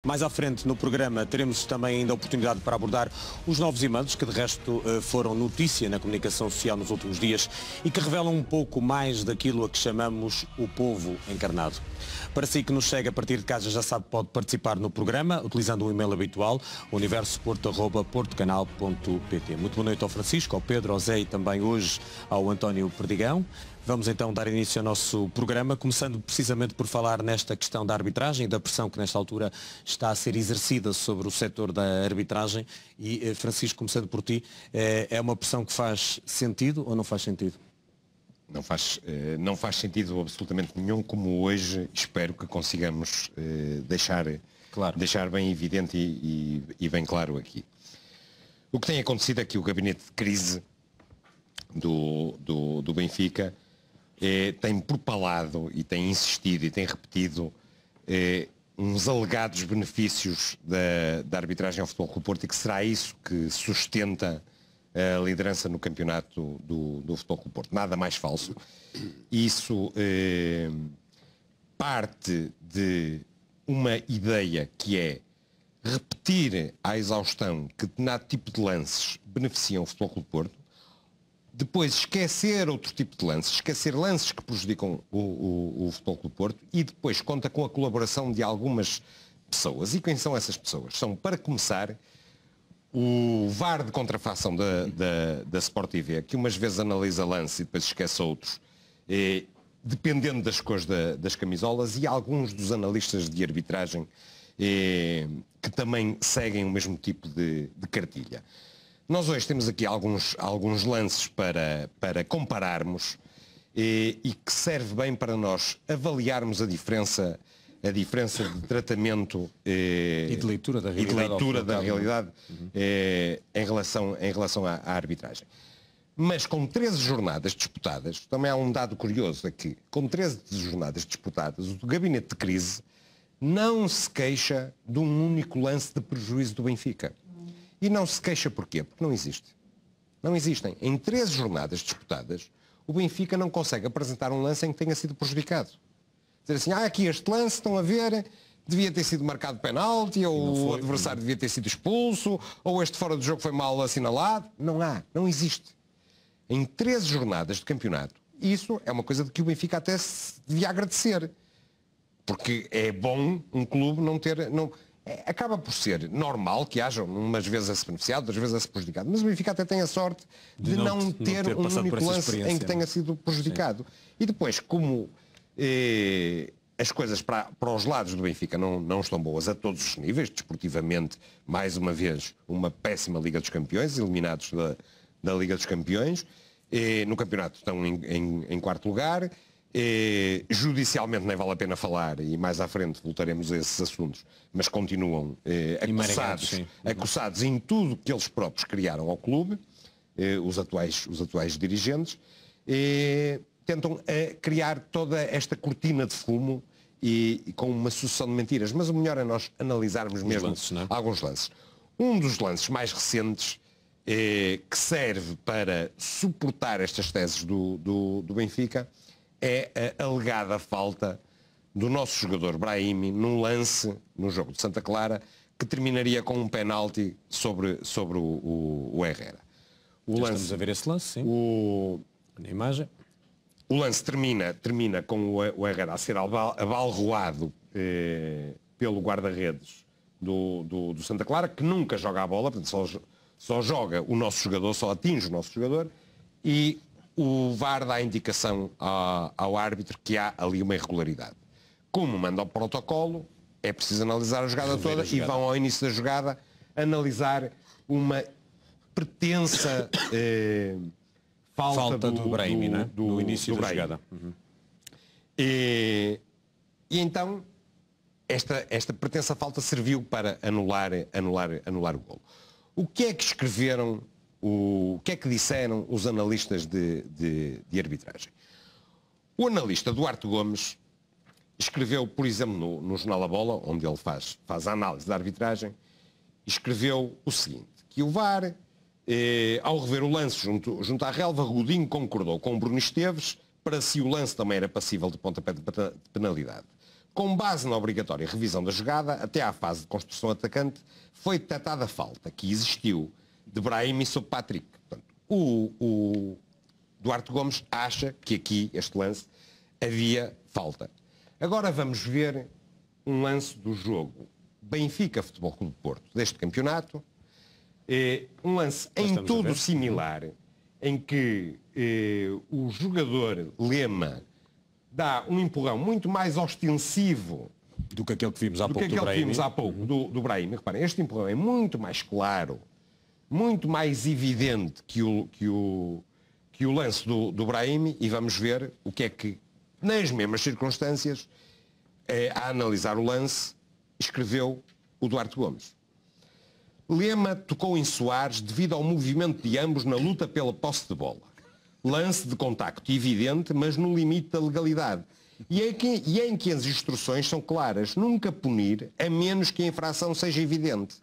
Mais à frente no programa teremos também ainda a oportunidade para abordar os novos e-mails que de resto foram notícia na comunicação social nos últimos dias e que revelam um pouco mais daquilo a que chamamos o povo encarnado. Para si que nos chega a partir de casa já sabe que pode participar no programa utilizando o e-mail habitual universoporto@portocanal.pt. Muito boa noite ao Francisco, ao Pedro, ao Zé e também hoje ao António Perdigão. Vamos então dar início ao nosso programa, começando precisamente por falar nesta questão da arbitragem e da pressão que nesta altura está a ser exercida sobre o setor da arbitragem. E, Francisco, começando por ti, é uma pressão que faz sentido ou não faz sentido? Não faz sentido absolutamente nenhum, como hoje espero que consigamos deixar bem evidente e bem claro aqui. O que tem acontecido é que o gabinete de crise do Benfica tem propalado e tem insistido e tem repetido uns alegados benefícios da arbitragem ao Futebol Clube do Porto, e que será isso que sustenta a liderança no campeonato do Futebol Clube do Porto. Nada mais falso. Isso parte de uma ideia que é repetir à exaustão que determinado tipo de lances beneficiam o Futebol Clube do Porto, depois esquecer outro tipo de lances, esquecer lances que prejudicam o Futebol Clube do Porto, e depois conta com a colaboração de algumas pessoas. E quem são essas pessoas? São, para começar, o VAR de contrafação da Sport TV, que umas vezes analisa lance e depois esquece outros, dependendo das cores das camisolas, e alguns dos analistas de arbitragem que também seguem o mesmo tipo de cartilha. Nós hoje temos aqui alguns lances para compararmos e que serve bem para nós avaliarmos a diferença de tratamento e de leitura da realidade, em relação à arbitragem. Mas com 13 jornadas disputadas, também há um dado curioso aqui, com 13 jornadas disputadas, o gabinete de crise não se queixa de um único lance de prejuízo do Benfica. E não se queixa porquê? Porque não existe. Não existem. Em 13 jornadas disputadas, o Benfica não consegue apresentar um lance em que tenha sido prejudicado. Dizer assim, aqui este lance, estão a ver, devia ter sido marcado penalti, ou o adversário devia ter sido expulso, ou este fora do jogo foi mal assinalado. Não existe. Em 13 jornadas de campeonato, isso é uma coisa de que o Benfica até se devia agradecer. Porque é bom um clube não ter... Acaba por ser normal que haja umas vezes a se beneficiar, outras vezes a se prejudicado, mas o Benfica até tem a sorte de não ter um único lance em que tenha sido prejudicado. Sim. E depois, como as coisas para os lados do Benfica não estão boas a todos os níveis, desportivamente, mais uma vez, uma péssima Liga dos Campeões, eliminados da Liga dos Campeões, no campeonato estão em quarto lugar. Judicialmente nem vale a pena falar, e mais à frente voltaremos a esses assuntos, mas continuam acusados em tudo que eles próprios criaram ao clube, os atuais dirigentes, tentam criar toda esta cortina de fumo e com uma sucessão de mentiras. Mas o melhor é nós analisarmos mesmo alguns lances. Um dos lances mais recentes que serve para suportar estas teses do Benfica é a alegada falta do nosso jogador Brahimi num lance no jogo de Santa Clara que terminaria com um penalti sobre o Herrera. Estamos a ver esse lance, sim. Na imagem. O lance termina com o Herrera a ser abalroado pelo guarda-redes do Santa Clara, que nunca joga a bola, portanto só joga o nosso jogador, só atinge o nosso jogador, e o VAR dá a indicação ao árbitro que há ali uma irregularidade. Como manda o protocolo, é preciso analisar a jogada toda e vão ao início da jogada analisar uma pretensa falta do Brahimi, no início da jogada. E então esta pretensa falta serviu para anular o golo. O que é que escreveram? O que é que disseram os analistas de arbitragem? O analista Duarte Gomes escreveu, por exemplo, no Jornal A Bola, onde ele faz a análise da arbitragem, escreveu o seguinte, que o VAR, ao rever o lance junto à relva, Godinho concordou com o Bruno Esteves, para si o lance também era passível de pontapé de penalidade. com base na obrigatória revisão da jogada, até à fase de construção atacante, foi detectada a falta que existiu de Brahimi sobre Patrick. Portanto, o Duarte Gomes acha que aqui, este lance, havia falta. Agora vamos ver um lance do jogo Benfica Futebol Clube de Porto deste campeonato. Um lance em tudo similar, em que o jogador Lema dá um empurrão muito mais ostensivo do que aquele que vimos há pouco do Brahimi. Do Brahimi. Reparem, este empurrão é muito mais claro, muito mais evidente que o lance do Brahimi, e vamos ver o que é que, nas mesmas circunstâncias, a analisar o lance, escreveu o Duarte Gomes. Lema tocou em Soares devido ao movimento de ambos na luta pela posse de bola. Lance de contacto evidente, mas no limite da legalidade. E em que as instruções são claras: nunca punir, a menos que a infração seja evidente.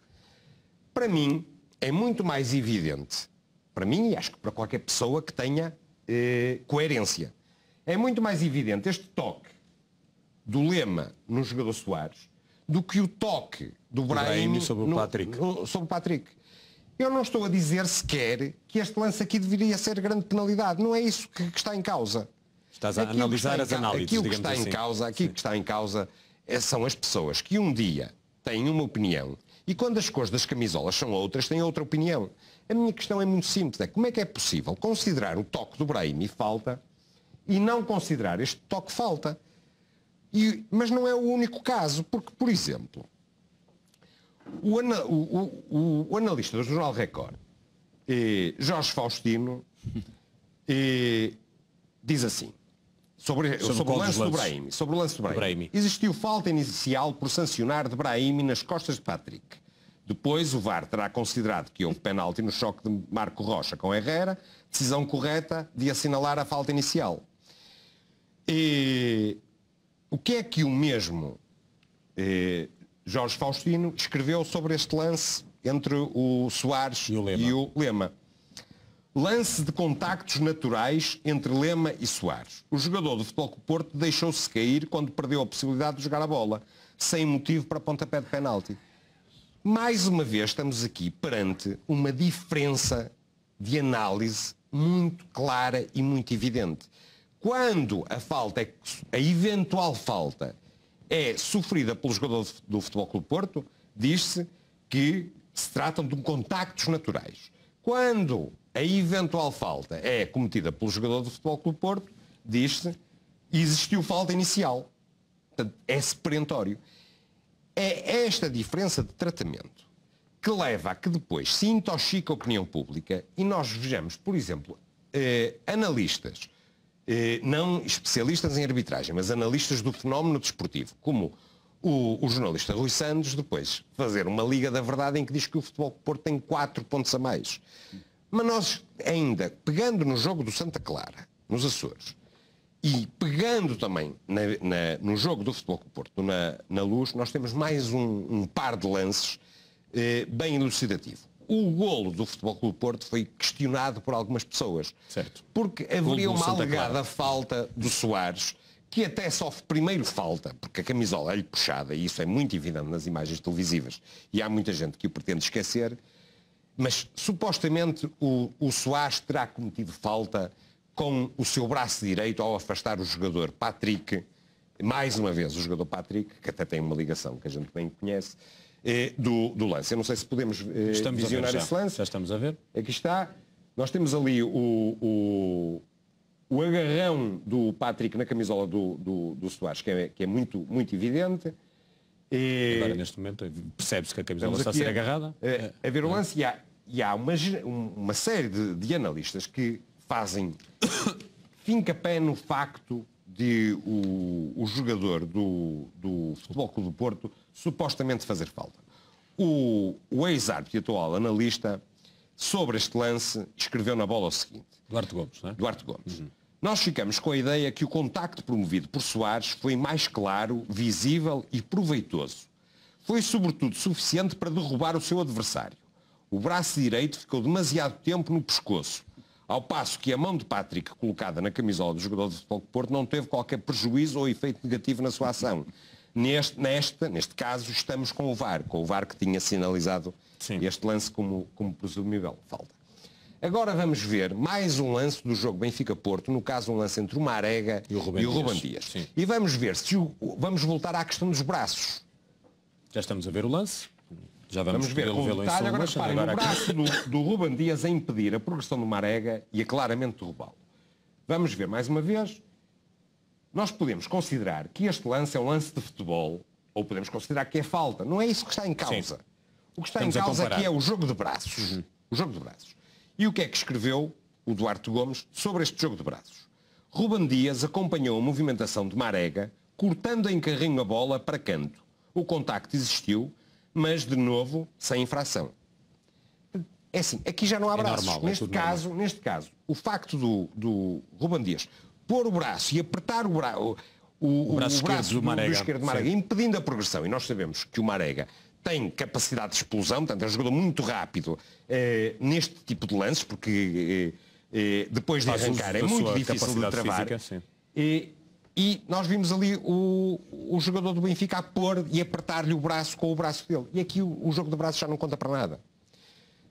Para mim, é muito mais evidente, para mim e acho que para qualquer pessoa que tenha coerência, é muito mais evidente este toque do Lema no jogador Soares do que o toque do Brahimi sobre o Patrick. Eu não estou a dizer sequer que este lance aqui deveria ser grande penalidade. Não é isso que está em causa. Estás a analisar as análises, aquilo que está em causa, aquilo que está em causa são as pessoas que um dia têm uma opinião e quando as cores das camisolas são outras, têm outra opinião. A minha questão é muito simples. É como é que é possível considerar o toque do Brahimi falta e não considerar este toque falta? Mas não é o único caso, porque, por exemplo, o analista do Jornal Record, Jorge Faustino, diz assim, sobre o lance do Brahimi. Existiu falta inicial por sancionar de Brahimi nas costas de Patrick. Depois o VAR terá considerado que houve penalti no choque de Marco Rocha com Herrera, decisão correta de assinalar a falta inicial. O que é que o mesmo Jorge Faustino escreveu sobre este lance entre o Soares e o Lema? Lance de contactos naturais entre Lema e Soares. O jogador do Futebol Clube do Porto deixou-se cair quando perdeu a possibilidade de jogar a bola, sem motivo para pontapé de penalti. Mais uma vez estamos aqui perante uma diferença de análise muito clara e muito evidente. Quando a eventual falta é sofrida pelo jogador do Futebol Clube do Porto, diz-se que se tratam de contactos naturais. Quando a eventual falta é cometida pelo jogador do Futebol Clube do Porto, diz-se que existiu falta inicial. Portanto, é perentório. É esta diferença de tratamento que leva a que depois se intoxique a opinião pública e nós vejamos, por exemplo, analistas, não especialistas em arbitragem, mas analistas do fenómeno desportivo, como o jornalista Rui Santos, depois fazer uma liga da verdade em que diz que o Futebol do Porto tem 4 pontos a mais. Mas nós ainda, pegando no jogo do Santa Clara, nos Açores, e pegando também no jogo do Futebol do Porto, na Luz, nós temos mais um par de lances bem elucidativo. O golo do Futebol Clube do Porto foi questionado por algumas pessoas. Certo. Porque haveria uma alegada falta do Soares, que até sofre primeiro falta, porque a camisola é-lhe puxada, e isso é muito evidente nas imagens televisivas, e há muita gente que o pretende esquecer, mas supostamente o Soares terá cometido falta com o seu braço direito ao afastar o jogador Patrick, mais uma vez o jogador Patrick, que até tem uma ligação que a gente bem conhece, do lance. Eu não sei se podemos visionar esse lance. Já estamos a ver. Aqui está. Nós temos ali o agarrão do Patrick na camisola do Soares, que é muito, muito evidente. Agora, neste momento, percebe-se que a camisola está a ser agarrada. A ver o lance, e há uma série de analistas que fazem fincapé no facto de o jogador do Futebol Clube do Porto supostamente fazer falta. O ex-árbitro e atual analista sobre este lance escreveu na Bola o seguinte. Duarte Gomes, não é? Duarte Gomes. Nós ficamos com a ideia que o contacto promovido por Soares foi mais claro, visível e proveitoso. Foi sobretudo suficiente para derrubar o seu adversário. O braço direito ficou demasiado tempo no pescoço, ao passo que a mão de Patrick colocada na camisola do jogador do Futebol do Porto não teve qualquer prejuízo ou efeito negativo na sua ação. Neste caso, estamos com o VAR que tinha sinalizado este lance como presumível falta. Agora vamos ver mais um lance do jogo Benfica-Porto, no caso um lance entre o Marega e o Ruben Dias. E vamos ver vamos voltar à questão dos braços. Já estamos a ver o lance. Já vamos ver com detalhe. Agora reparem, o braço do Ruben Dias a impedir a progressão do Marega e a claramente derrubá-lo. Vamos ver mais uma vez. Nós podemos considerar que este lance é um lance de futebol, ou podemos considerar que é falta. Não é isso que está em causa. O que está em causa aqui é o jogo de braços. O jogo de braços. E o que é que escreveu o Duarte Gomes sobre este jogo de braços? Ruben Dias acompanhou a movimentação de Marega, cortando em carrinho a bola para canto. O contacto existiu, mas, de novo, sem infração. É assim, aqui já não há braços. Normal, neste caso, o facto do Ruben Dias pôr o braço e apertar o braço esquerdo do Marega, impedindo a progressão, e nós sabemos que o Marega tem capacidade de explosão, portanto é um jogador muito rápido neste tipo de lances, porque depois de arrancar é muito difícil de travar. Física, e nós vimos ali o jogador do Benfica a pôr e apertar-lhe o braço com o braço dele. E aqui o jogo de braços já não conta para nada.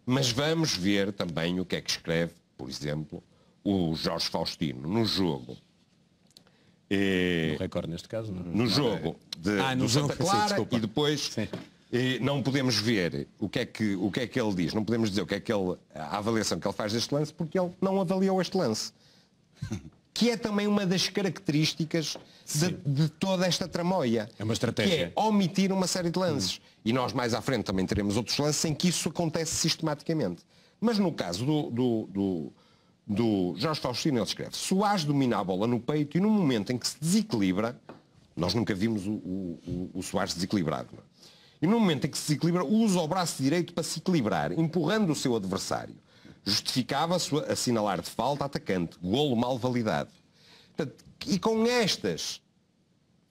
Mas vamos ver também o que é que escreve, por exemplo, o Jorge Faustino no jogo. No recorde neste caso? No jogo do Santa Clara e depois... não podemos ver o que é que ele diz, não podemos dizer a avaliação que ele faz deste lance, porque ele não avaliou este lance. Que é também uma das características de toda esta tramóia. É uma estratégia. Que é omitir uma série de lances. E nós mais à frente também teremos outros lances em que isso acontece sistematicamente. Mas no caso do Jorge Faustino, ele escreve: Soares domina a bola no peito e no momento em que se desequilibra, nós nunca vimos o Soares desequilibrado, não é? E no momento em que se desequilibra, usa o braço direito para se equilibrar, empurrando o seu adversário. Justificava-se assinalar de falta atacante, golo mal validado. Portanto, e com estas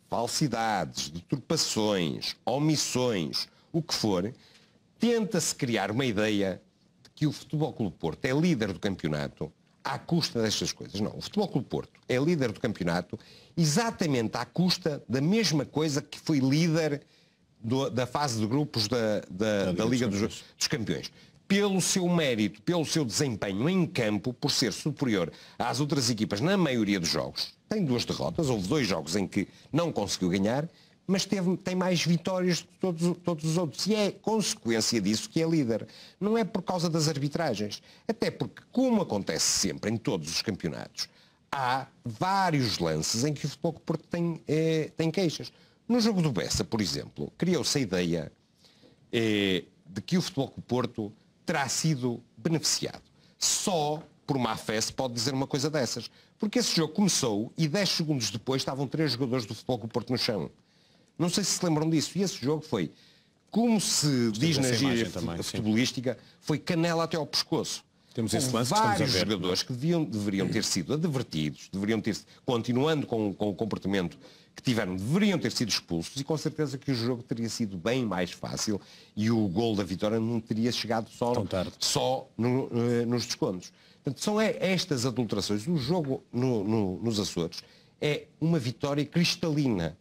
falsidades, deturpações, omissões, o que for, tenta-se criar uma ideia de que o Futebol Clube Porto é líder do campeonato à custa destas coisas. Não, o Futebol Clube Porto é líder do campeonato exatamente à custa da mesma coisa que foi líder da fase de grupos da Liga dos Campeões. Pelo seu mérito, pelo seu desempenho em campo, por ser superior às outras equipas na maioria dos jogos. Tem 2 derrotas, houve 2 jogos em que não conseguiu ganhar, mas tem mais vitórias do que todos os outros. E é consequência disso que é líder. Não é por causa das arbitragens. Até porque, como acontece sempre em todos os campeonatos, há vários lances em que o Futebol Clube Porto tem queixas. No jogo do Bessa, por exemplo, criou-se a ideia de que o Futebol Clube Porto terá sido beneficiado. Só por má fé se pode dizer uma coisa dessas. Porque esse jogo começou e 10 segundos depois estavam 3 jogadores do Futebol Clube Porto no chão. Não sei se lembram disso. E esse jogo foi, como se diz na gíria futebolística, foi canela até ao pescoço. Temos esse lance vários jogadores que deveriam ter sido advertidos, continuando com o comportamento que tiveram, deveriam ter sido expulsos, e com certeza que o jogo teria sido bem mais fácil e o gol da vitória não teria chegado só nos descontos. Portanto, são estas adulterações. O jogo nos Açores é uma vitória cristalina.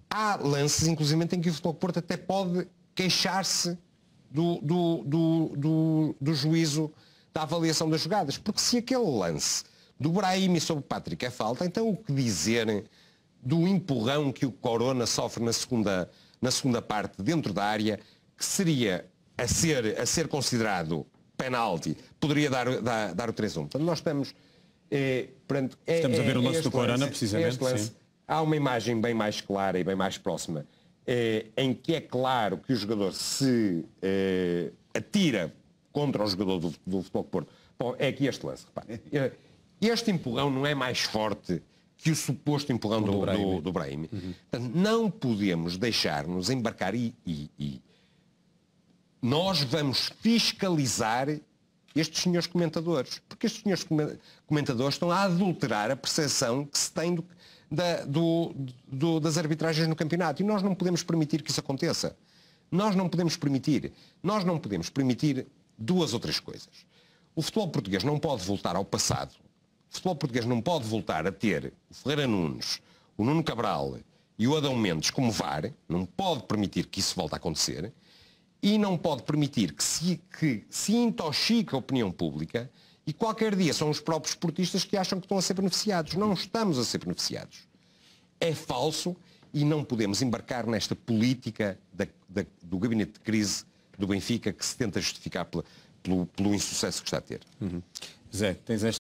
Há lances, inclusive, em que o Futebol Porto até pode queixar-se do juízo da avaliação das jogadas. Porque se aquele lance do Brahimi sobre o Patrick é falta, então o que dizer do empurrão que o Corona sofre na segunda parte dentro da área, que seria a ser considerado penalti, poderia dar o 3-1. Portanto, nós estamos... estamos a ver o lance do Corona, precisamente. Há uma imagem bem mais clara e bem mais próxima, em que é claro que o jogador se atira contra o jogador do Futebol Porto. Bom, é aqui este lance. Repare. Este empurrão não é mais forte que o suposto empurrão do Brahimi. Portanto, não podemos deixar-nos embarcar e nós vamos fiscalizar estes senhores comentadores. Porque estes senhores comentadores estão a adulterar a percepção que se tem das arbitragens no campeonato. E nós não podemos permitir que isso aconteça. Nós não podemos permitir. Nós não podemos permitir 2 ou 3 coisas. O futebol português não pode voltar ao passado. O futebol português não pode voltar a ter o Ferreira Nunes, o Nuno Cabral e o Adão Mendes como VAR, não pode permitir que isso volte a acontecer e não pode permitir que se intoxique a opinião pública e qualquer dia são os próprios esportistas que acham que estão a ser beneficiados. Não estamos a ser beneficiados. É falso e não podemos embarcar nesta política do gabinete de crise do Benfica que se tenta justificar pelo insucesso que está a ter. Zé, tens esta